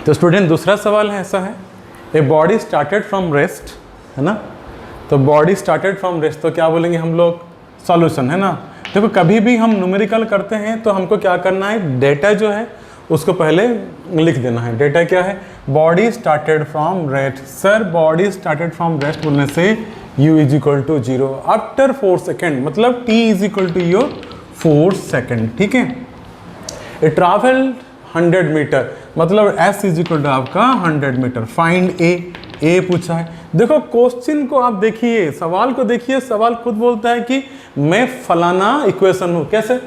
तो स्टूडेंट दूसरा सवाल है, ऐसा है, a body started from rest, है ना, तो बॉडी स्टार्टेड फ्रॉम रेस्ट, तो क्या बोलेंगे हम लोग, सॉल्यूशन, है ना। देखो कभी भी हम न्यूमेरिकल करते हैं तो हमको क्या करना है, डेटा जो है उसको पहले लिख देना है। डेटा क्या है, body started from rest. Sir body started from rest बोलने से u is equal to 0 after 4 second, मतलब t is equal to your 4 second, ठीक है। ए ट्रैवल 100 मीटर, मतलब s इज इक्वल टू आपका 100 मीटर। फाइंड ए पूछा है। देखो क्वेश्चन को आप देखिए, सवाल को देखिए, सवाल खुद बोलता है कि मैं फलाना इक्वेशन हूँ, कैसे,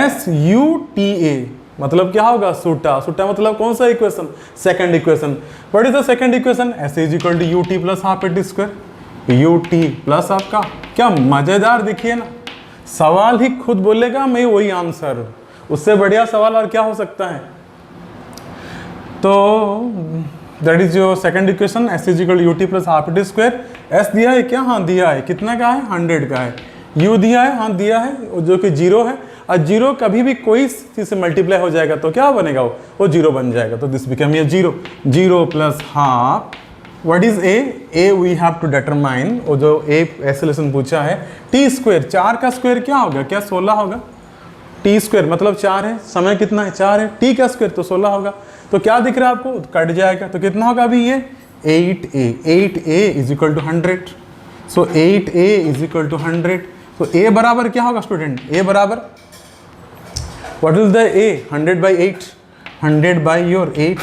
SUTA, मतलब क्या होगा, सूटा। सूटा मतलब कौन सा equation, second equation. What is the second equation, S is equal to UT plus half AT square, UT plus आपका, क्या मजेदार, देखिए ना, सवाल ही खुद बोलेगा मैं वही आंसर, उससे बढ़िया सवाल और क्या हो सकता है। तो that is your second equation, S is equal to UT plus half AT square. S दिया है क्या, हाँ दिया है, कितना का है, 100 का है। U दिया है, हाँ दिया है, जो कि 0 है, और 0 कभी भी कोई चीज से मल्टीप्लाई हो जाएगा तो क्या बनेगा, वो 0 बन जाएगा, तो दिस बिकम ये 0। 0 plus half, what is a we have to determine, वो जो ए एक्सेलेशन पूछा है, टी स्क्वायर, 4 का स्क्वायर क्या होगा, क्या 16 होगा, टी स्क्वायर मतलब 4 है, समय कितना है, 4 है, टी का स्क्वायर तो 16 होगा, तो क्या दिख रहा है आपको, कट जाएगा, तो कितना होगा अभी ये 8a is equal to 100। So 8a is equal to 100, तो a बराबर क्या होगा स्टूडेंट, a बराबर, what is the a, 100 by 8, 100 by your 8,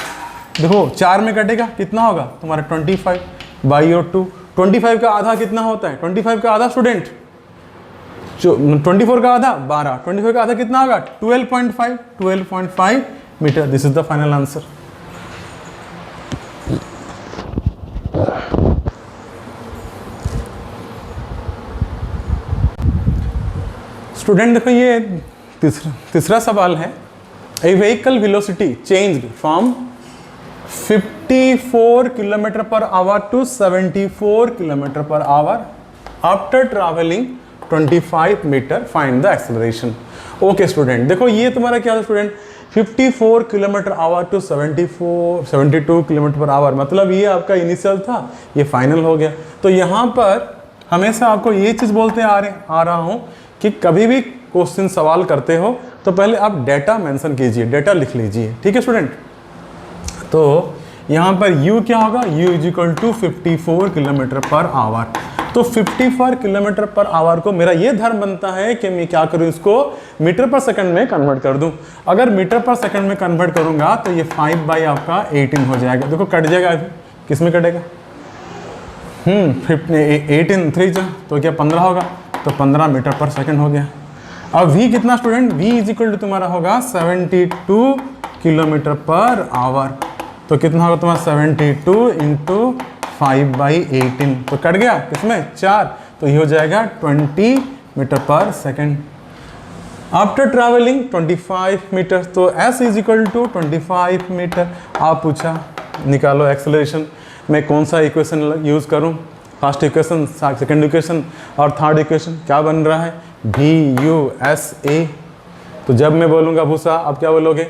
देखो 4 में कटेगा, कितना होगा तुम्हारा 25 बाई योर 2। 25 का आधा कितना होता है, 25 का आधा स्टूडेंट, 24 का आधा 12, 25 का आधा कितना होगा 12.5 metre. This is the final answer. Student देखो ये तीसरा सवाल है, a vehicle velocity changed from 54 kilometre per hour to 74 kilometre per hour after travelling 25 metre, find the acceleration. Okay student, देखो ये तुम्हारा क्या है student, 54 kilometre hour to 72 kilometre per hour, मतलब ये आपका इनिशियल था, ये फाइनल हो गया। तो यहाँ पर हमेशा आपको ये चीज़ बोलते आ रहा हूँ कि कभी भी क्वेश्चन सवाल करते हो तो पहले आप डेटा मेंशन कीजिए, डेटा लिख लीजिए, ठीक है स्टूडेंट। तो यहाँ पर u क्या होगा, u is equal to 54 kilometre per hour. तो 54 किलोमीटर पर आवर को मेरा ये धर्म बनता है कि मैं क्या करूँ, इसको मीटर पर सेकंड में कन्वर्ट कर दूँ। अगर मीटर पर सेकंड में कन्वर्ट करूँगा तो ये 5 बाई आपका 18 हो जाएगा। देखो कट जाएगा, अभी किस में कटेगा, 18 3 जा तो क्या 15 होगा, तो 15 मीटर पर सेकंड हो गया। अब v कितना student, v is equal to तुम्हारा होगा 72 किलोमीटर पर आवर, तो कितना होगा तुम्हारा 72 इंटू 5 बाई 18, तो कट गया किसमें 4, तो ये हो जाएगा 20 metre per second. After travelling 25 metre, तो s is equal to 25 metre. आप पूछा निकालो एक्सेलरेशन, मैं कौन सा इक्वेशन यूज़ करूं, फर्स्ट इक्वेशन, सेकेंड इक्वेशन और थर्ड इक्वेशन, क्या बन रहा है VUSA। तो जब मैं बोलूँगा भूसा, आप क्या बोलोगे,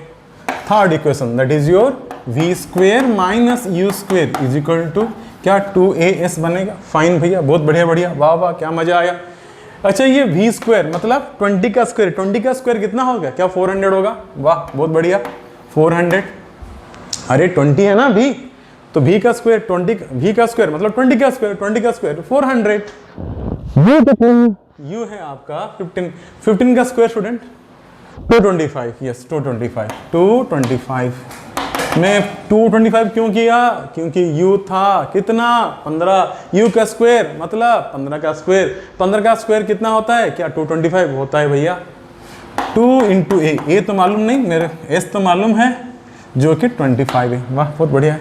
third equation, that is your v square minus u square is equal to क्या 2as बनेगा। फाइन भैया, बहुत बढ़िया बढ़िया, वाह वाह क्या मजा आया। अच्छा ये v स्क्वायर मतलब 20 का स्क्वायर, 20 का स्क्वायर कितना होगा, क्या 400 होगा, वाह बहुत बढ़िया 400। अरे 20 है ना v, तो v का स्क्वायर 20, v का स्क्वायर मतलब 20 का स्क्वायर, 20 का स्क्वायर 400। u है आपका 15 का स्क्वायर स्टूडेंट 225, यस 225। मैं 225 क्यों किया, क्योंकि u था कितना 15, u का स्क्वायर मतलब 15 का स्क्वायर, 15 का स्क्वायर कितना होता है, क्या 225 होता है भैया। 2 इंटू a तो मालूम नहीं, मेरे s तो मालूम है जो कि 25 है, वाह बहुत बढ़िया है।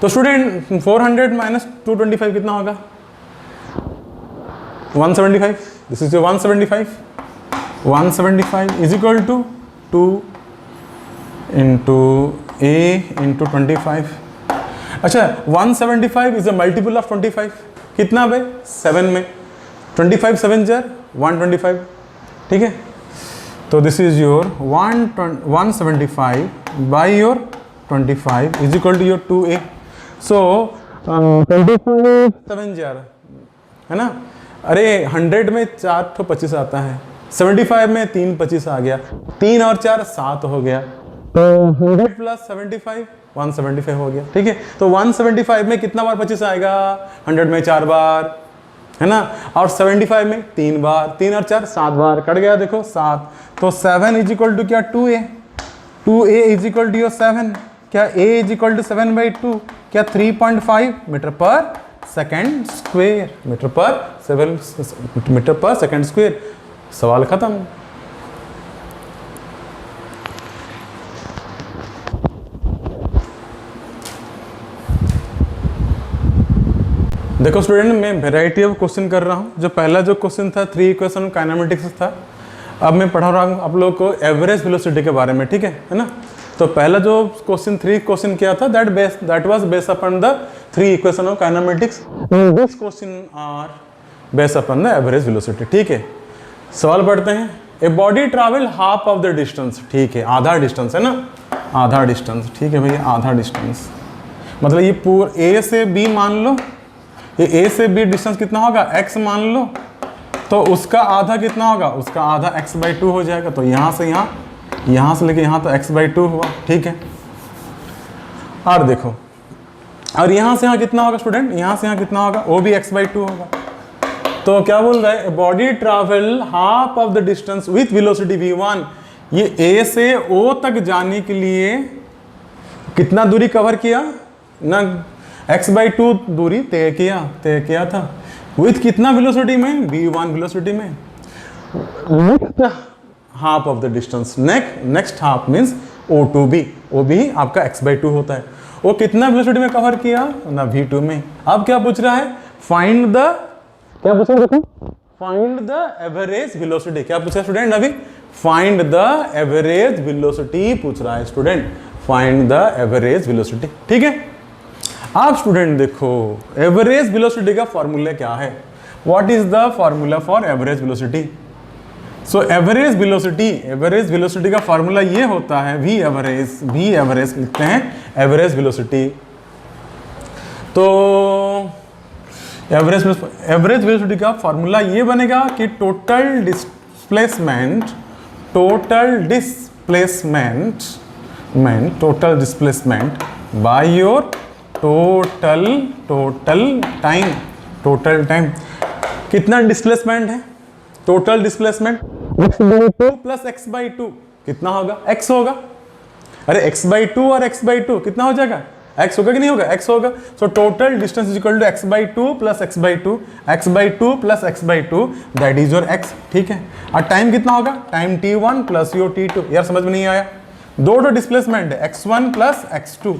तो स्टूडेंट 400 माइनस 225 कितना होगा 175, this is 175 is equal to 2 into a into 25। अच्छा 175 इज अ मल्टीपल ऑफ 25, कितना भाई 7 में 25 7 जार 125, ठीक है। तो this is your 175 by your 25 is equal to your 2a। So 25 7 जार है ना। अरे 100 में 4 तो 25 आता है, 75 में 3 25 आ गया, 3 और 4 7 हो गया, तो 100 प्लस 75 175 हो गया। ठीक है, तो 175 में कितना बार 25 आएगा? 100 में 4 बार है ना, और 75 में 3 बार, 3 और 4 7 बार, कट गया देखो 7। तो 7 इज इक्वल टू क्या? 2a। 2a is equal to your 7, क्या a इज इक्वल टू 7/2, क्या 3.5 metre per second square, metre per second square. सवाल खत्म। देखो स्टूडेंट, मैं वैरायटी ऑफ क्वेश्चन कर रहा हूँ। जो पहला जो क्वेश्चन था 3 इक्वेशन काइनेमेटिक्स था। अब मैं पढ़ा रहा हूँ आप लोगों को एवरेज वेलोसिटी के बारे में। ठीक है ना। तो पहला जो क्वेश्चन 3 क्वेश्चन किया था that was based upon the 3 equation of kinematics. This question are based upon the average velocity. ठीक है, सवाल पढ़ते हैं। A body travel half of the distance. ठीक है, आधा डिस्टेंस है ना, आधा डिस्टेंस। ठीक है भैया, आधा डिस्टेंस मतलब ये पूरा ए से बी मान लो, ये ए से बी डिस्टेंस कितना होगा? x मान लो, तो उसका आधा कितना होगा? उसका आधा x/2 हो जाएगा। तो यहाँ से यहाँ से लेके यहाँ तो x/2 हुआ। ठीक है, और देखो, और यहाँ से यहाँ कितना होगा स्टूडेंट? यहाँ से यहाँ कितना होगा? वो भी x/2 होगा। तो क्या बोल रहा है? Body travel half of the distance with velocity v1। ये a से o तक जाने के लिए कितना दूरी कवर किया ना? x/2 दूरी तय किया था। विथ कितना वेलोसिटी में? v1 वेलोसिटी में। Next half of the distance, next half means o2b। o भी आपका x/2 होता है। वो कितना वेलोसिटी में कवर किया ना? v2 में। अब क्या पूछ रहा है? फाइंड द, क्या पूछ रहा है देखो, फाइंड द एवरेज वेलोसिटी। क्या पूछा स्टूडेंट? अभी फाइंड द एवरेज वेलोसिटी पूछ रहा है student, find the average velocity. ठीक है, आप स्टूडेंट देखो एवरेज वेलोसिटी का फॉर्मूला क्या है? What is the formula for average velocity? So average velocity का फॉर्मूला ये होता है वी एवरेज लिखते हैं एवरेज वेलोसिटी। तो एवरेज वेलोसिटी का फॉर्मूला ये बनेगा कि total displacement by your total time. कितना डिस्प्लेसमेंट है? Total displacement x/2 plus x/2 कितना होगा? x होगा। अरे x/2 और x/2 कितना हो जाएगा? x होगा कि नहीं होगा? x होगा। So total distance is equal to x/2 plus x/2 plus x/2 that is your x। ठीक है, और टाइम कितना होगा? Time t1 plus your t2। यार समझ में नहीं आया? दो डिस्प्लेसमेंट है x1 plus x2।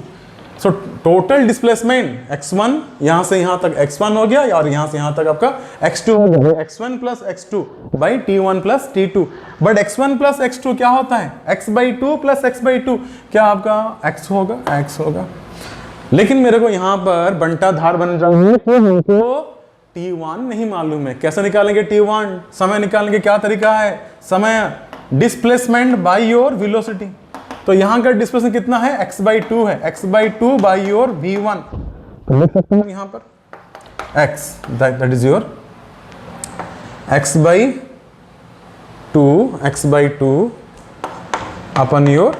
So total displacement x1 यहाँ से यहाँ तक x1 हो गया और यहाँ से यहाँ तक आपका x2 हो गया। x1 plus x2 by t1 plus t2। But x1 plus x2 क्या होता है? x/2 प्लस x/2 क्या आपका x होगा। लेकिन मेरे को यहाँ पर बंटा धार बन रहा है तो t1 नहीं मालूम है। कैसे निकालेंगे t1? समय निकालने का क्या तरीका है? समय डिस्प्लेसमेंट बाई योर वेलोसिटी। तो यहाँ का डिस्प्लेसमेंट कितना है? x/2 है, x/2 बाई योर v1। तो लिख सकते हैं यहाँ पर x that is your x/2 upon your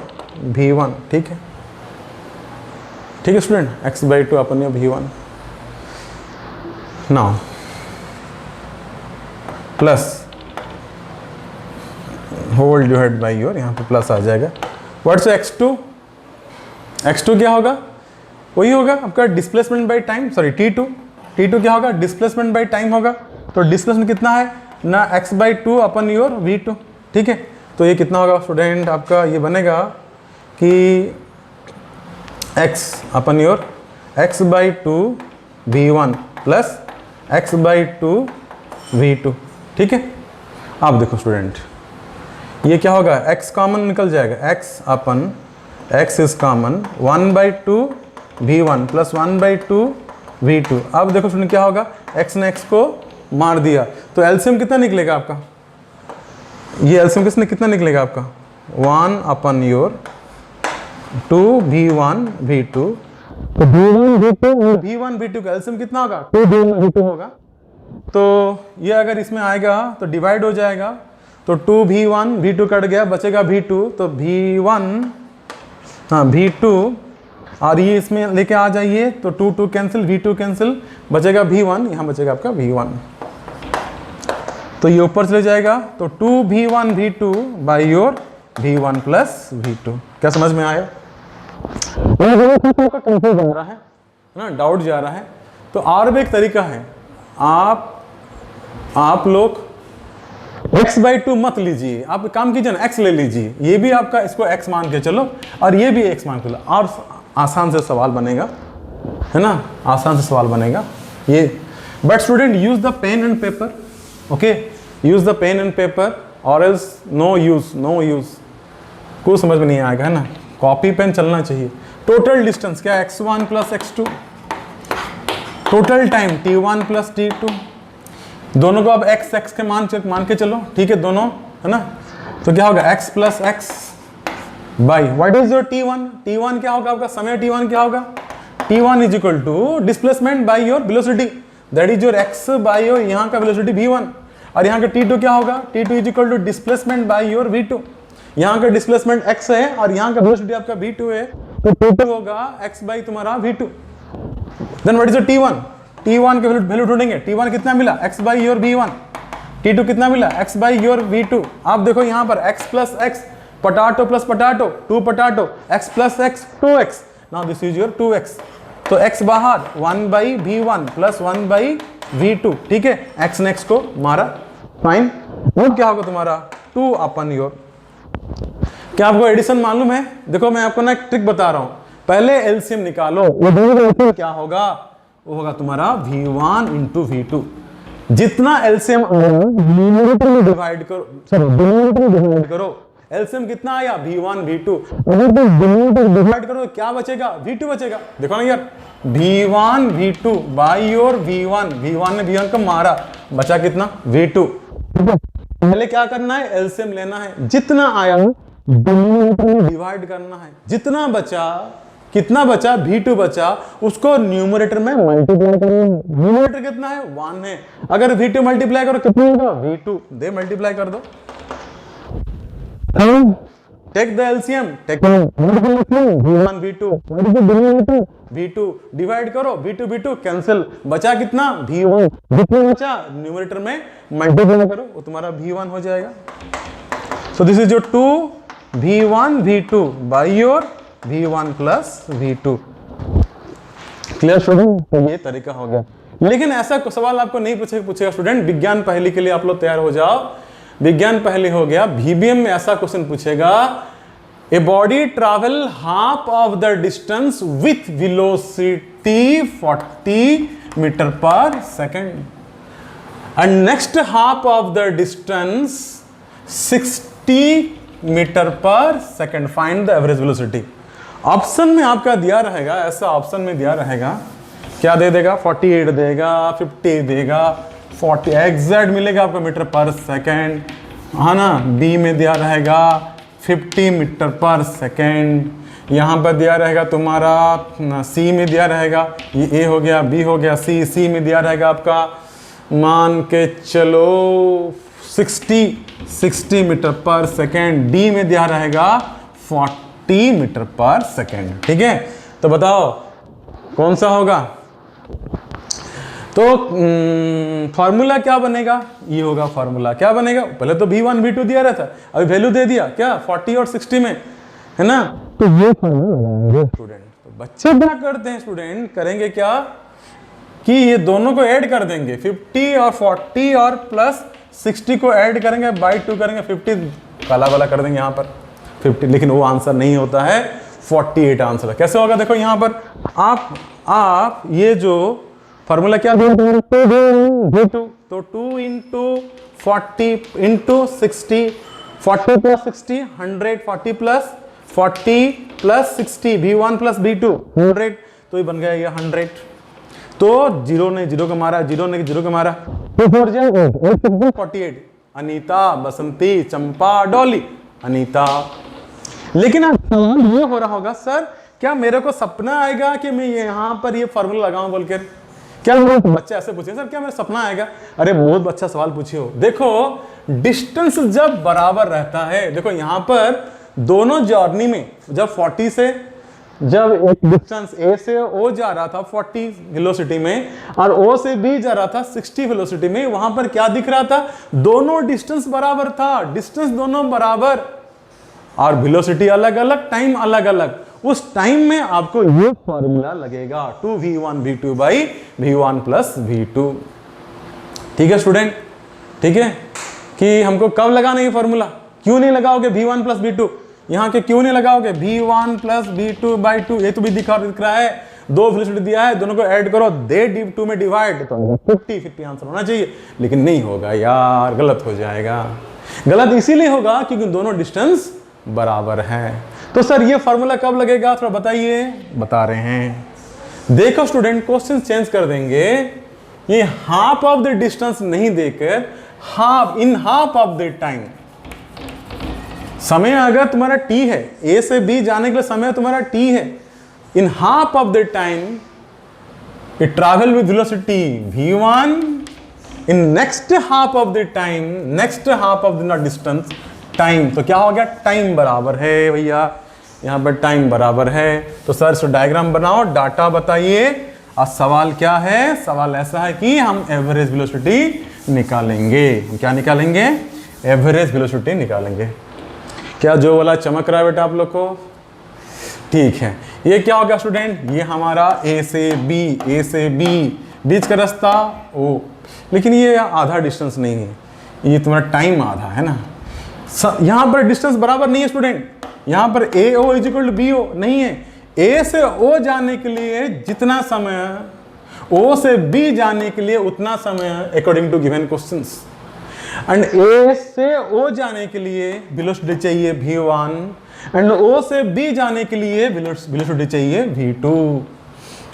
v1। ठीक है student, x/2 upon your v1। Now plus whole divide by your, यहाँ पे प्लस आ जाएगा। What's x2? x2 क्या होगा? वही होगा आपका displacement by time, sorry t2 क्या होगा? डिस्प्लेसमेंट बाय टाइम होगा। तो डिस्प्लेसमेंट कितना है ना? x/2 upon your v2। ठीक है, तो ये कितना होगा स्टूडेंट? आपका ये बनेगा कि x upon your x/2 v1 plus x/2 v2। ठीक है, आप देखो स्टूडेंट ये क्या होगा? x कॉमन निकल जाएगा, x is common 1/2 v1 plus 1/2 v2। अब देखो स्टूडेंट क्या होगा? x ने x को मार दिया तो एलसीएम कितना निकलेगा आपका? ये एलसीएम कितना निकलेगा आपका? 1 अपन योर 2v1 v2, तो v1 v2 का एलसीएम कितना होगा? 2v1 v2 होगा। तो ये अगर इसमें आएगा तो डिवाइड हो जाएगा, तो 2v1 v2 कट गया, बचेगा v2, तो v1 हाँ v2, और ये इसमें लेके आ जाइए तो 2 कैंसिल, v2 कैंसिल, बचेगा v1, यहाँ बचेगा आपका v1, तो ये ऊपर चले जाएगा, तो 2v1 v2 by your v1 plus v2। क्या समझ में आया? कंफ्यूज बन रहा है ना, डाउट जा रहा है। तो और भी एक तरीका है, आप लोग x/2 मत लीजिए, आप काम कीजिए ना, x ले लीजिए, ये भी आपका, इसको x मान के चलो और ये भी x मान के चलो, और आसान से सवाल बनेगा, है ना, आसान से सवाल बनेगा ये। But student use the pen and paper, okay, use the pen and paper, और एल्स नो यूज, कुछ समझ में नहीं आएगा, है ना, कॉपी पेन चलना चाहिए। टोटल डिस्टेंस क्या? x1 plus x2, total time t1 plus t2, दोनों को अब x के मान के चलो, ठीक है, दोनों, है ना, तो क्या होगा? x plus x by what is your t1 क्या होगा आपका? समय t1 क्या होगा? t1 is equal to displacement by your velocity, that is your x by your यहाँ का वेलोसिटी v1, और यहाँ का t2 क्या होगा? t2 is equal to displacement by your v2, यहाँ का डिस्प्लेसमेंट x है और यहाँ का वेलोसिटी आपका v2 है, तो t2 होगा x बाई तुम्हारा v2। Then what is your t1 के वैल्यू ढूंढेंगे, t1 कितना मिला? x by your v1, t2 कितना मिला? x by your v2। आप देखो यहाँ पर x plus x, potato plus potato, 2 potato, x plus x 2x, now this is your 2x, तो x बाहर 1 by v1 plus 1 by v2, ठीक है, x ने x को मारा, फाइन, वो क्या होगा तुम्हारा? 2 अपन योर। क्या आपको एडिशन मालूम है? देखो मैं आपको ना एक ट्रिक बता रहा हूं, पहले एलसीएम निकालो, वो क्या होगा? वो होगा तुम्हारा v1 इंटू v2, जितना एलसीएम न्यूमरेटर में डिवाइड करो, सॉरी डिनोमिनेटर में डिवाइड करो, एलसीएम कितना आया? v1 v2, अगर तो डिनोमिनेटर डिवाइड करो तो क्या बचेगा? v2 बचेगा। देखो ना यार, v1 v2 by your v1 ने v1 को मारा, बचा कितना? v2। पहले क्या करना है? एलसीएम लेना है, जितना आया डिनोमिनेटर में डिवाइड करना है, जितना बचा, कितना बचा? v2 बचा, उसको न्यूमरेटर में मल्टीप्लाई करो, न्यूमरेटर कितना है? 1 है, अगर v2 मल्टीप्लाई करो कितना होगा? v2, दे मल्टीप्लाई कर दो, take the LCM, take v1 v2 divide करो, v2 कैंसिल, बचा कितना? v1, जितना बचा न्यूमरेटर में मल्टीप्लाई करो, वो तुम्हारा v1 हो जाएगा। So this is your 2v1 v2 by your v1 plus v2। Clear student? तो ये तरीका हो गया। लेकिन ऐसा सवाल आपको नहीं पूछेगा स्टूडेंट, विज्ञान पहेली के लिए आप लोग तैयार हो जाओ। विज्ञान पहेली हो गया, VBM में ऐसा क्वेश्चन पूछेगा, a body travel half of the distance with velocity 40 metre per second and next half of the distance 60 metre per second, find the average velocity. Option में आपका दिया रहेगा, ऐसा ऑप्शन में दिया रहेगा, क्या दे देगा? 48 देगा, 50 देगा, 40 एग्जैक्ट मिलेगा आपको मीटर पर सेकेंड, है ना। बी में दिया रहेगा 50 मीटर पर सेकेंड, यहाँ पर दिया रहेगा तुम्हारा, सी में दिया रहेगा, ये ए हो गया, बी हो गया, सी में दिया रहेगा आपका, मान के चलो 60 मीटर पर सेकेंड, डी में दिया रहेगा 40 मीटर पर सेकेंड, ठीक है। तो बताओ कौन सा होगा? तो फॉर्मूला क्या बनेगा? ये होगा फॉर्मूला, क्या बनेगा? पहले तो v1 v2 दिया रहता, अभी वैल्यू दे दिया क्या 40 और 60 में, है ना। तो ये फॉर्मूला लगाएंगे स्टूडेंट। तो बच्चे क्या करते हैं स्टूडेंट, करेंगे क्या कि ये दोनों को ऐड कर देंगे, 50 और 40 और प्लस 60 को ऐड करेंगे, बाई 2 करेंगे, 50 काला वाला कर देंगे यहाँ पर 50, लेकिन वो आंसर नहीं होता है, 48 आंसर है। कैसे होगा? देखो यहाँ पर आप ये जो फॉर्मूला क्या दिया, तो 2 इंटू 40 इंटू 60, 40 प्लस 60 100, 40 प्लस 60 v1 प्लस v2 100, तो ये बन गया ये 100। तो जीरो ने जीरो को मारा, जीरो ने जीरो को मारा, 48। अनीता, बसंती, चंपा, डॉली, अनीता। लेकिन आप सवाल ये हो रहा होगा, सर क्या मेरे को सपना आएगा कि मैं यहाँ पर ये फॉर्मूला लगाऊं बोलकर? क्या बच्चे ऐसे पूछे सर क्या मेरा सपना आएगा? अरे बहुत अच्छा सवाल पूछे हो। देखो डिस्टेंस जब बराबर रहता है, देखो यहाँ पर दोनों जर्नी में जब 40 से जब एक डिस्टेंस ए से ओ जा रहा था 40 वेलोसिटी में और ओ से बी जा रहा था 60 वेलोसिटी में, वहां पर क्या दिख रहा था? दोनों डिस्टेंस बराबर था, डिस्टेंस दोनों बराबर और वेलोसिटी अलग अलग, टाइम अलग अलग। उस टाइम में आपको ये फॉर्मूला लगेगा 2v1 v2 by v1 plus v2। ठीक है स्टूडेंट, ठीक है कि हमको कब लगाना ये फॉर्मूला? क्यों नहीं लगाओगे v1 प्लस v2? यहाँ के क्यों नहीं लगाओगे v1 प्लस v2 बाई 2? ये तो भी दिख रहा है, दो वेलोसिटी दिया है, दोनों को ऐड करो, दे 2 में डिवाइड तो 50, 50 आंसर होना चाहिए, लेकिन नहीं होगा यार, गलत हो जाएगा। गलत इसीलिए होगा क्योंकि दोनों डिस्टेंस बराबर है। तो सर ये फॉर्मूला कब लगेगा थोड़ा बताइए। बता रहे हैं, देखो स्टूडेंट क्वेश्चन चेंज कर देंगे, ये हाफ ऑफ द डिस्टेंस नहीं देकर half, in half of the time. समय अगर तुम्हारा t है, a से b जाने के लिए समय तुम्हारा t है, in half of the time it travel with velocity v1, in next half of the time, next half of the distance time. तो क्या हो गया? टाइम बराबर है भैया, यहाँ पर टाइम बराबर है। तो सर इसको डायग्राम बनाओ, डाटा बताइए। और सवाल क्या है? सवाल ऐसा है कि हम एवरेज वेलोसिटी निकालेंगे। क्या निकालेंगे? एवरेज वेलोसिटी निकालेंगे। क्या जो वाला चमक रहा है बेटा आप लोग को? ठीक है, ये क्या होगा स्टूडेंट? ये हमारा ए से बी, बीच का रास्ता ओ, लेकिन ये आधा डिस्टेंस नहीं है, ये तुम्हारा टाइम आधा है ना। यहां पर डिस्टेंस बराबर नहीं है स्टूडेंट, यहां पर A O is equal to B O नहीं है। ए से ओ जाने के लिए जितना समय, ओ से बी जाने के लिए उतना समय according to given questions. And A से ओ जाने के लिए वेलोसिटी चाहिए v1 एंड ओ से बी जाने के लिए वेलोसिटी चाहिए v2।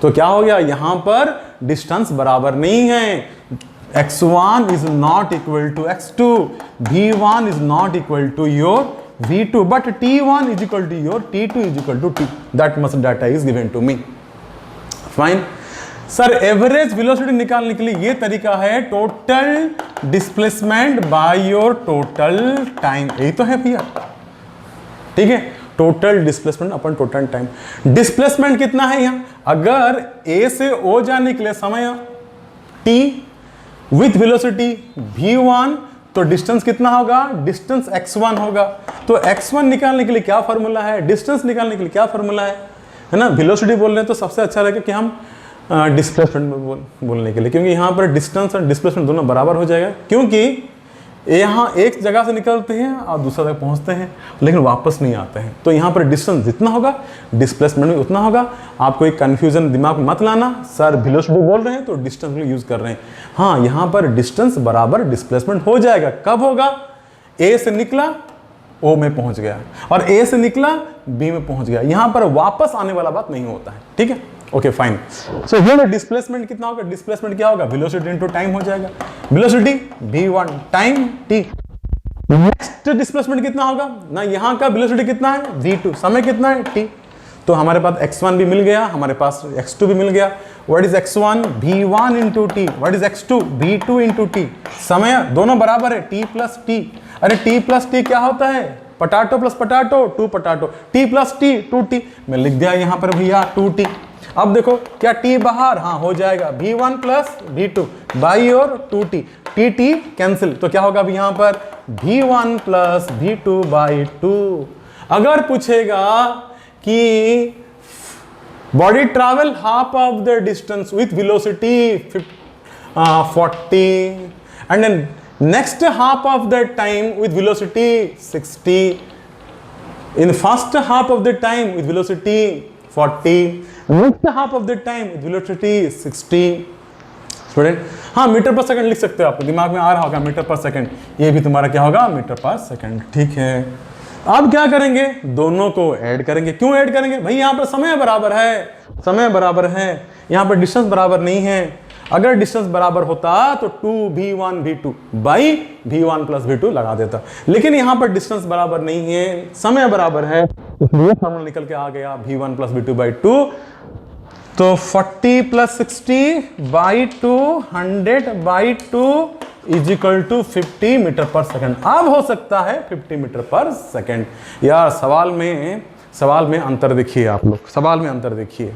तो क्या हो गया? यहां पर डिस्टेंस बराबर नहीं है। x1 is not equal to x2, v1 is not equal to your v2, but t1 is equal to your t2 is equal to t. That much data is given to me. Fine. Sir average velocity निकालने के लिए ये तरीका है total displacement by your total time. यही तो है भैया, ठीक है, टोटल डिस्प्लेसमेंट अपन टोटल टाइम। डिस्प्लेसमेंट कितना है यहाँ? अगर ए से ओ जाने के लिए समय t विथ वेलोसिटी v1, तो डिस्टेंस कितना होगा? डिस्टेंस x1 होगा। तो x1 निकालने के लिए क्या फॉर्मूला है? डिस्टेंस निकालने के लिए क्या फॉर्मूला है ना? वेलोसिटी बोल रहे हैं तो सबसे अच्छा रहेगा कि हम डिस्प्लेसमेंट में बोलने के लिए, क्योंकि यहाँ पर डिस्टेंस और डिस्प्लेसमेंट दोनों बराबर हो जाएगा, क्योंकि यहाँ एक जगह से निकलते हैं और दूसरा जगह पहुँचते हैं लेकिन वापस नहीं आते हैं। तो यहाँ पर डिस्टेंस जितना होगा डिस्प्लेसमेंट भी उतना होगा। आपको एक कन्फ्यूजन दिमाग में मत लाना, सर वेलोसिटी बोल रहे हैं तो डिस्टेंस भी यूज कर रहे हैं। हाँ, यहाँ पर डिस्टेंस बराबर डिस्प्लेसमेंट हो जाएगा। कब होगा? ए से निकला ओ में पहुँच गया और ए से निकला बी में पहुँच गया, यहाँ पर वापस आने वाला बात नहीं होता है। ठीक है, ओके फाइन। सो ये डिस्प्लेसमेंट कितना होगा? डिस्प्लेसमेंट क्या होगा? वेलोसिटी इनटू टाइम हो जाएगा। Velocity v1 time t। Next displacement कितना होगा ना? यहाँ का वेलोसिटी कितना है? v2। समय कितना है? t। तो हमारे पास x1 भी मिल गया, हमारे पास x2 भी मिल गया। What is x1? v1 into T. What is x2? v2 into T. समय दोनों बराबर है, t प्लस टी। अरे t प्लस टी क्या होता है? Potato plus potato, 2 potato. t plus T 2t। मैं लिख दिया यहाँ पर भैया 2t। अब देखो क्या t बाहर? हाँ हो जाएगा v1 प्लस v2 बाई और 2t, t कैंसिल। तो क्या होगा अभी यहाँ पर? v1 plus v2 by 2। अगर पूछेगा कि body travel half of the distance with velocity 40 and then next half of the time with velocity 60, in first half of the time with velocity 40, next half of the time with velocity 60। Student हाँ, metre per second लिख सकते हो, आपको दिमाग में आ रहा होगा metre per second, ये भी तुम्हारा क्या होगा? Metre per second. ठीक है, अब क्या करेंगे? दोनों को ऐड करेंगे। क्यों ऐड करेंगे भाई? यहाँ पर समय बराबर है, समय बराबर है, यहाँ पर डिस्टेंस बराबर नहीं है। अगर डिस्टेंस बराबर होता तो 2v1 v2 by v1 plus v2 लगा देता, लेकिन यहाँ पर डिस्टेंस बराबर नहीं है, समय बराबर है। इसलिए फॉर्मूला निकल के आ गया v1 प्लस v2 बाई 2। तो 40 प्लस 60 by 2 100 by 2 is equal to 50 metre per second. अब हो सकता है 50 मीटर पर सेकेंड। यार सवाल में अंतर देखिए, आप लोग सवाल में अंतर देखिए।